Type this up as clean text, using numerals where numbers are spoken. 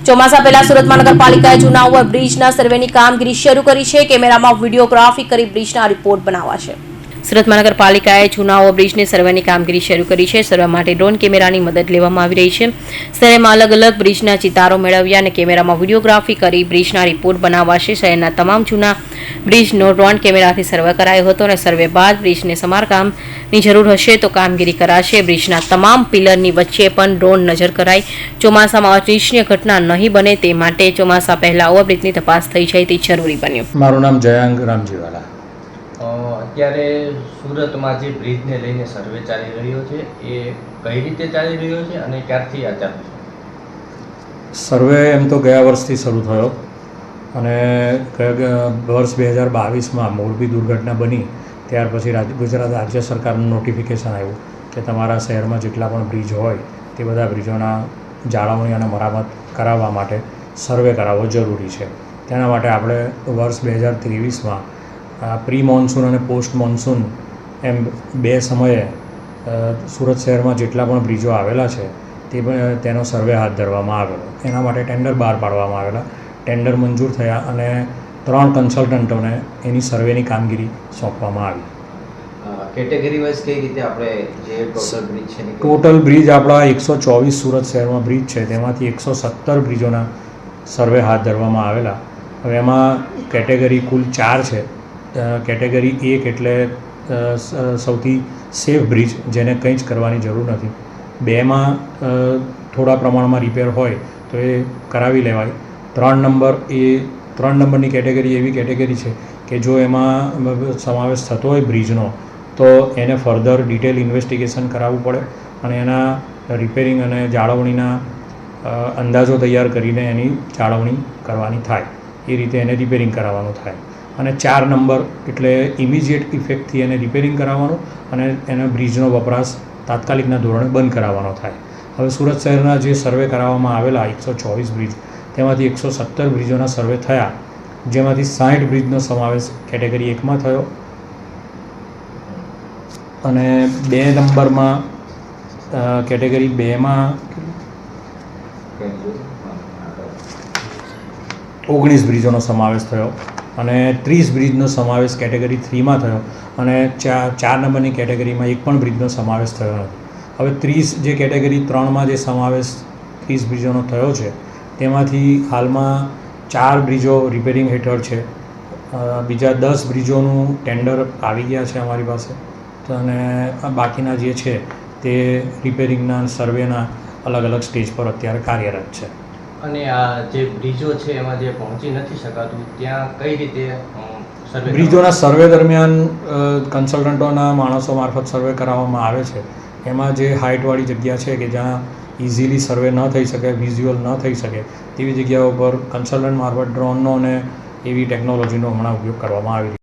ચોમાસા પહેલા સુરત મહાનગરપાલિકાએ જૂના ઓવરબ્રિજના સર્વેની કામગીરી શરૂ કરી છે. કેમેરામાં વિડીયોગ્રાફી કરી બ્રિજના રિપોર્ટ બનાવવા છે. સુરત મહાનગરપાલિકાએ જૂના ઓવરબ્રિજની સર્વેની કામગીરી શરૂ કરી છે. સર્વે માટે ડ્રોન કેમેરાની મદદ લેવામાં આવી રહી છે. શહેરમાં અલગ અલગ બ્રિજના ચિતારો મેળવ્યા અને કેમેરામાં વિડીયોગ્રાફી કરી બ્રિજના રિપોર્ટ બનાવવા છે. શહેરના તમામ જૂના બ્રિજનો ડ્રોન કેમેરાથી સર્વે કરાયો હતો અને સર્વે બાદ બ્રિજને સમારકામની જરૂર હશે તો કામગીરી કરાશે. બ્રિજના તમામ પિલરની વચ્ચે પણ ડ્રોન નજર કરાઈ. ચોમાસામાં અનિચ્છનીય ઘટના નહીં બને તે માટે ચોમાસા પહેલા ઓવરબ્રિજની તપાસ થઈ જાય તે જરૂરી બન્યું. મારું નામ જયાંગ રામજીવાલા. અત્યારે સુરતમાં જે બ્રિજને લઈને સર્વે ચાલી રહ્યો છે એ કઈ રીતે ચાલી રહ્યો છે અને ક્યારથી આ ચાલુ છે? સર્વે એમ તો ગયા વર્ષથી શરૂ થયો અને વર્ષ 2022માં મોરબી દુર્ઘટના બની ત્યાર પછી ગુજરાત રાજ્ય સરકારનું નોટિફિકેશન આવ્યું કે તમારા શહેરમાં જેટલા પણ બ્રિજ હોય તે બધા બ્રિજોના જાળવણી અને મરામત કરાવવા માટે સર્વે કરાવવો જરૂરી છે. તેના માટે આપણે વર્ષ 2023માં પ્રી મોન્સૂન અને પોસ્ટ મોન્સૂન એમ બે સમયે સુરત શહેરમાં જેટલા પણ બ્રિજો આવેલા છે તેનો સર્વે હાથ ધરવામાં આવેલો. એના માટે ટેન્ડર બહાર પાડવામાં આવેલા. ટેન્ડર મંજૂર થયા અને 3 કન્સલ્ટન્ટોને એની સર્વેની કામગીરી સોંપવામાં આવી. કેટેગરી વાઇઝ કઈ રીતે આપણે જે ટોટલ બ્રિજ છે ટોટલ બ્રિજ આપણા 124 સુરત શહેરમાં બ્રિજ છે તેમાંથી 117 બ્રિજોના સર્વે હાથ ધરવામાં આવેલા. હવે એમાં કેટેગરી કુલ 4 છે. કેટેગરી 1 એટલે સૌથી સેફ બ્રિજ જેને કંઈ જ કરવાની જરૂર નથી. 2માં થોડા પ્રમાણમાં રિપેર હોય તો એ કરાવી લેવાય. 3 નંબરની કેટેગરી એવી કેટેગરી છે કે જો એમાં સમાવેશ થતો હોય બ્રિજનો તો એને ફર્ધર ડિટેલ ઇન્વેસ્ટિગેશન કરાવવું પડે અને એના રિપેરિંગ અને જાળવણીના અંદાજો તૈયાર કરીને એની જાળવણી કરવાની થાય. એ રીતે એને રિપેરિંગ કરાવવાનું થાય. અને 4 નંબર એટલે ઇમિજિએટ ઇફેક્ટથી એને રિપેરિંગ કરાવવાનું અને એના બ્રિજનો વપરાશ તાત્કાલિકના ધોરણે બંધ કરાવવાનો થાય. હવે સુરત શહેરના જે સર્વે કરાવવામાં આવેલા 124 બ્રિજ તેમાંથી 117 બ્રિજોના સર્વે થયા જેમાંથી 60 બ્રિજનો સમાવેશ કેટેગરી 1માં થયો અને 2 નંબરમાં કેટેગરી 2માં 19 બ્રિજોનો સમાવેશ થયો અને 30 બ્રિજનો સમાવેશ કેટેગરી 3માં થયો અને 4 નંબરની કેટેગરીમાં એક પણ બ્રિજનો સમાવેશ થયો નથી. હવે 30 જે કેટેગરી 3માં જે સમાવેશ 30 બ્રિજોનો થયો છે તેમાંથી હાલમાં 4 બ્રિજો રિપેરિંગ હેઠળ છે. બીજા 10 બ્રિજોનું ટેન્ડર આવી ગયા છે અમારી પાસે અને બાકીના જે છે તે રિપેરિંગના સર્વેના અલગ અલગ સ્ટેજ પર અત્યારે કાર્યરત છે. અને આ જે બ્રિજો છે એમાં જે પહોંચી નથી શકાતું ત્યાં કઈ રીતે સર્વે? બ્રિજોના સર્વે દરમિયાન કન્સલ્ટન્ટોના માણસો મારફત સર્વે કરાવવામાં આવે છે. એમાં જે હાઇટવાળી જગ્યા છે કે જ્યાં ઇઝીલી સર્વે ન થઈ શકે, વિઝ્યુઅલ ન થઈ શકે તેવી જગ્યાઓ પર કન્સલ્ટન્ટ મારફત ડ્રોનનો અને એવી ટેકનોલોજીનો હમણાં ઉપયોગ કરવામાં આવી રહ્યો છે.